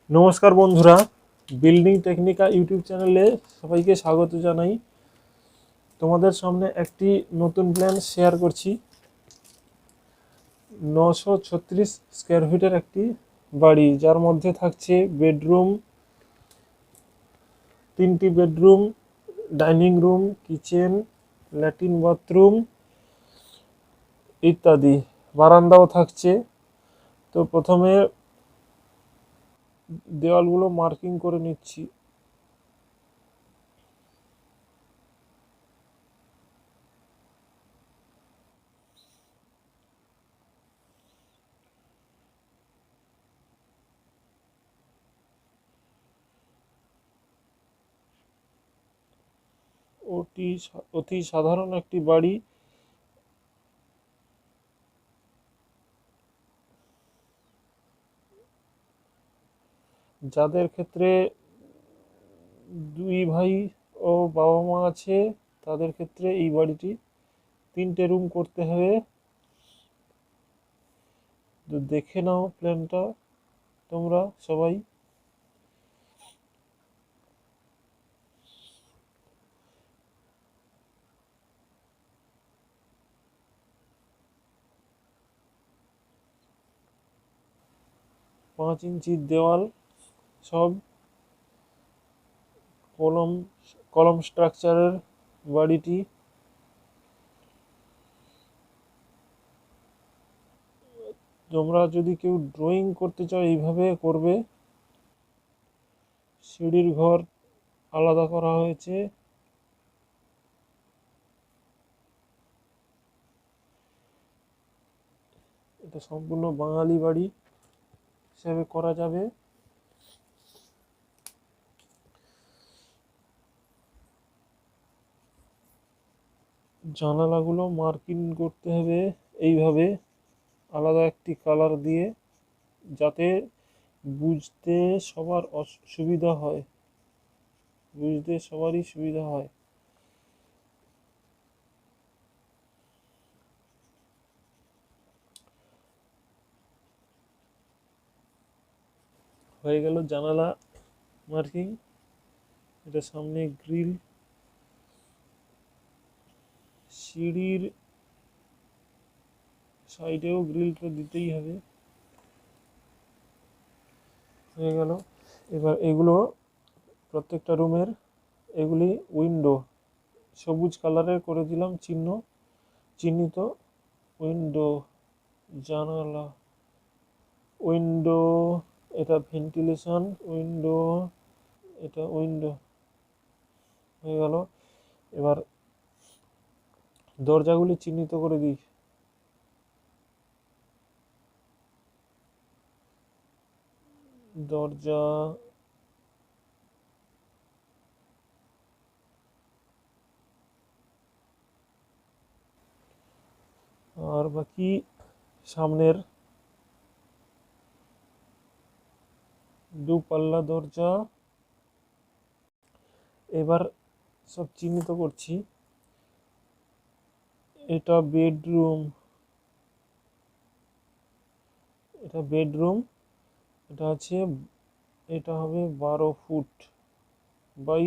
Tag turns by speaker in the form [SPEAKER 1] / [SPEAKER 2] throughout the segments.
[SPEAKER 1] নমস্কার বন্ধুরা, building টেকনিকা YouTube চ্যানেলে সবাইকে স্বাগত জানাই। তোমাদের সামনে একটি নতুন প্ল্যান শেয়ার করছি। 936 স্কোয়ার ফিটের একটি বাড়ি, যার মধ্যে থাকছে বেডরুম, 3টি bedroom, dining room, kitchen, latrine, bathroom ইত্যাদি। বারান্দাও থাকছে। তো প্রথমে দেওয়ালগুলো মার্কিং করে নিচ্ছি। অতি সাধারণ একটি বাড়ি। যাদের ক্ষেত্রে দুই ভাই ও বাবা মা আছে, তাদের ক্ষেত্রে এই বাড়িটি 3টে রুম করতে হবে। তো দেখে নাও প্ল্যানটা তোমরা সবাই। পাঁচ ইঞ্চির দেওয়াল, সব কলম কলম স্ট্রাকচারের বাড়িটি। তোমরা যদি কেউ ড্রয়িং করতে চাও এইভাবে করবে। সিঁড়ির ঘর আলাদা করা হয়েছে। এটা সম্পূর্ণ বাঙালি বাড়ি হিসাবে করা যাবে। জানালাগুলো মার্কিং করতে হবে এইভাবে, আলাদা একটি কালার দিয়ে, যাতে বুঝতে সবার সুবিধা হয়, বুঝতে সবারই সুবিধা হয়। হয়ে গেল জানালা মার্কিং। এটা সামনে গ্রিল, সিঁড়ির সাইডেও গ্রিলটা দিতেই হবে। হয়ে গেল। এবার এগুলো প্রত্যেকটা রুমের, এগুলি উইন্ডো সবুজ কালারের করে দিলাম, চিহ্নিত। উইন্ডো, জানালা, উইন্ডো, এটা ভেন্টিলেশন উইন্ডো, এটা উইন্ডো। হয়ে গেল। এবার দরজাগুলি চিহ্নিত করে দিই। দরজা, আর বাকি সামনের পাল্লা দরজা। এবার সব চিহ্নিত করছি। এটা বেডরুম, এটা বেডরুম, এটা আছে, এটা হবে 12 ফুট বাই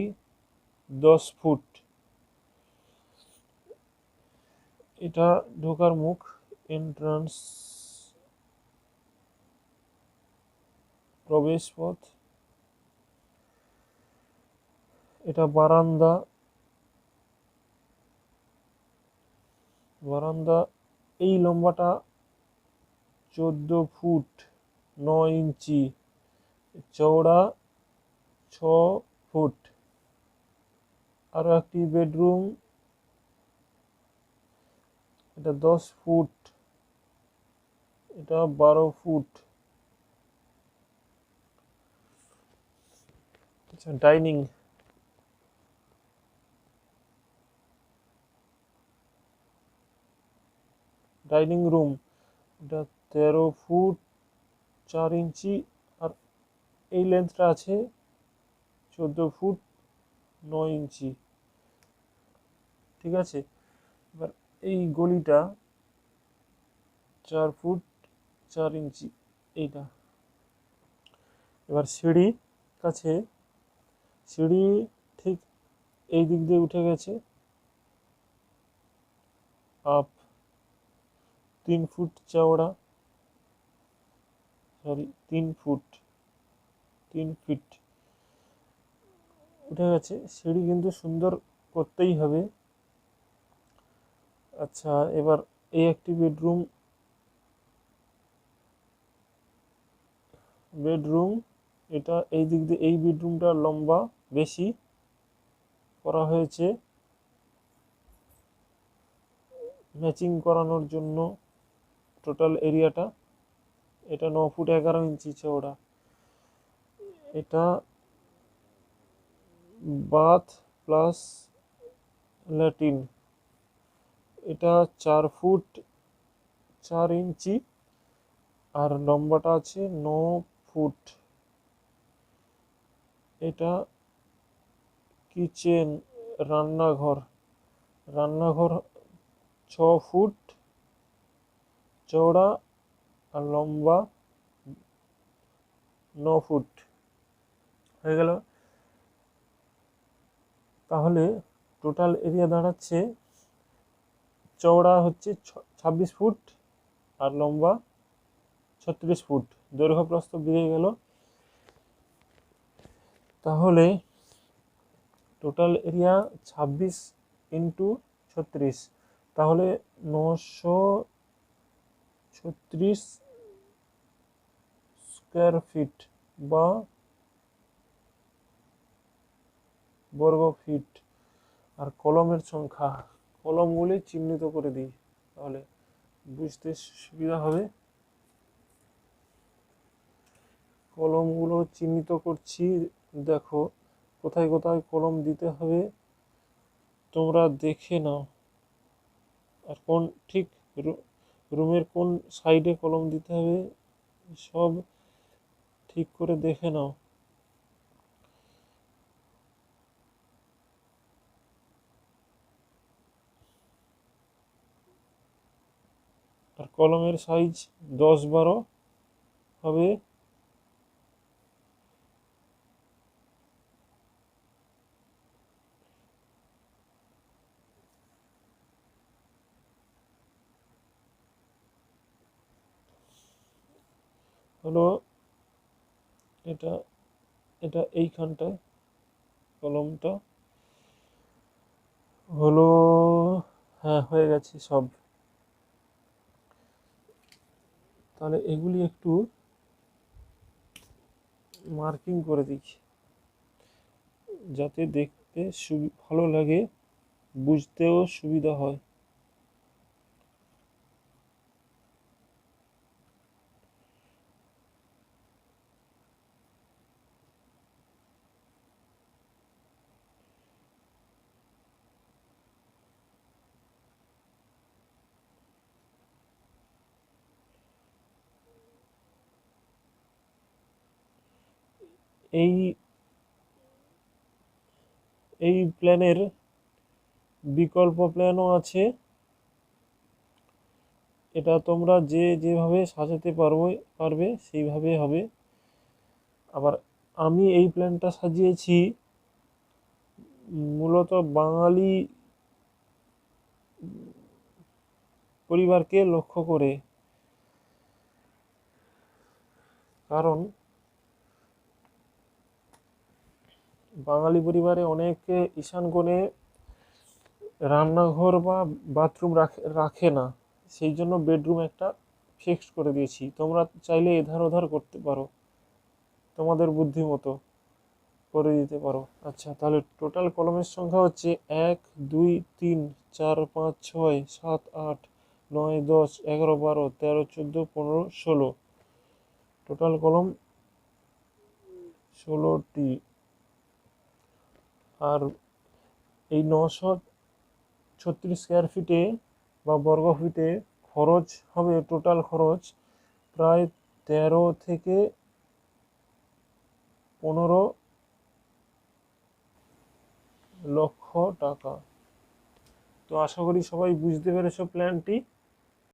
[SPEAKER 1] 10 ফুট। এটা ঢোকার মুখ, এন্ট্রান্স, প্রবেশ পথ। এটা বারান্দা, বারান্দা এই লম্বাটা 14 ফুট 9 ইঞ্চি, চওড়া 6 ফুট। আরো একটি বেডরুম, এটা 10 ফুট, এটা 12 ফুট। আচ্ছা, ডাইনিং, ডাইনিং রুম, এটা 13 ফুট 4 ইঞ্চি, আর এই লেন্থটা আছে 14 ফুট 9 ইঞ্চি। ঠিক আছে। এবার এই গলিটা 4 ফুট 4 ইঞ্চি, এইটা। এবার সিঁড়ি কাছে, সিঁড়ি ঠিক এই দিক দিয়ে উঠে গেছে আপ 3 ফুট চওড়া, সরি 3 ফুট, 3 ফিট উঠে গেছে। সিঁড়ি কিন্তু সুন্দর করতেই হবে। আচ্ছা, এবার এই একটি বেডরুম, এটা এই দিক দিয়ে এই বেডরুমটা লম্বা বেশি করা হয়েছে ম্যাচিং করানোর জন্য। টোটাল এরিয়াটা এটা 9 ফুট 11 ইঞ্চি চওড়া। এটা বাথ প্লাস ল্যাট্রিন। এটা 4 ফুট 4 ইঞ্চি আর লম্বাটা আছে 9 ফুট। এটা কিচেন, রান্নাঘর, রান্নাঘর 6 ফুট চওড়া আর লম্বা 9 ফুট হয়ে গেল। তাহলে টোটাল এরিয়া দাঁড়াচ্ছে, চওড়া হচ্ছে 26 ফুট আর লম্বা 36 ফুট, দৈর্ঘ্য প্রস্থ বেরিয়ে গেল। তাহলে টোটাল এরিয়া 26 × 36, তাহলে 936 স্কোয়ার ফিট বা বর্গ ফিট। আর কলমের সংখ্যা, কলমগুলি চিহ্নিত করে দিই তাহলে বুঝতে সুবিধা হবে। কলমগুলো চিহ্নিত করছি, দেখো কোথায় কোথায় কলম দিতে হবে তোমরা দেখে নাও। আর কোন ঠিক রুমের কোন সাইডে কলম দিতে হবে সব ঠিক করে দেখে নাও। আর কলমের সাইজ 10-12 হবে। হলো এটা, এটা এইখানটায় কলমটা হলো। হ্যাঁ, হয়ে গেছে সব। তাহলে এগুলি একটু মার্কিং করে দিই যাতে দেখতে ভালো লাগে, বুঝতেও সুবিধা হয়। এই এই প্ল্যানের বিকল্প প্ল্যানও আছে। এটা তোমরা যেভাবে সাজাতে পারবে সেইভাবে হবে। আবার আমি এই প্ল্যানটা সাজিয়েছি মূলত বাঙালি পরিবারকে লক্ষ্য করে। কারণ বাঙালি পরিবারে অনেকে ঈশান কোণে রান্নাঘর বা বাথরুম রাখে না, সেই জন্য বেডরুম একটা ফিক্সড করে দিয়েছি। তোমরা চাইলে এধার ওধার করতে পারো, তোমাদের বুদ্ধি মতো করে দিতে পারো। আচ্ছা, তাহলে টোটাল কলমের সংখ্যা হচ্ছে 1 2 3 4 5 6 7 8 9 10 11 12 13 14 15 16। টোটাল কলম 16টি। আর এই 936 স্কোয়ার ফিটে বা বর্গ ফিটে খরচ হবে, টোটাল খরচ প্রায় 13 থেকে 15 লক্ষ টাকা। তো আশা করি সবাই বুঝতে পেরেছো প্ল্যানটি।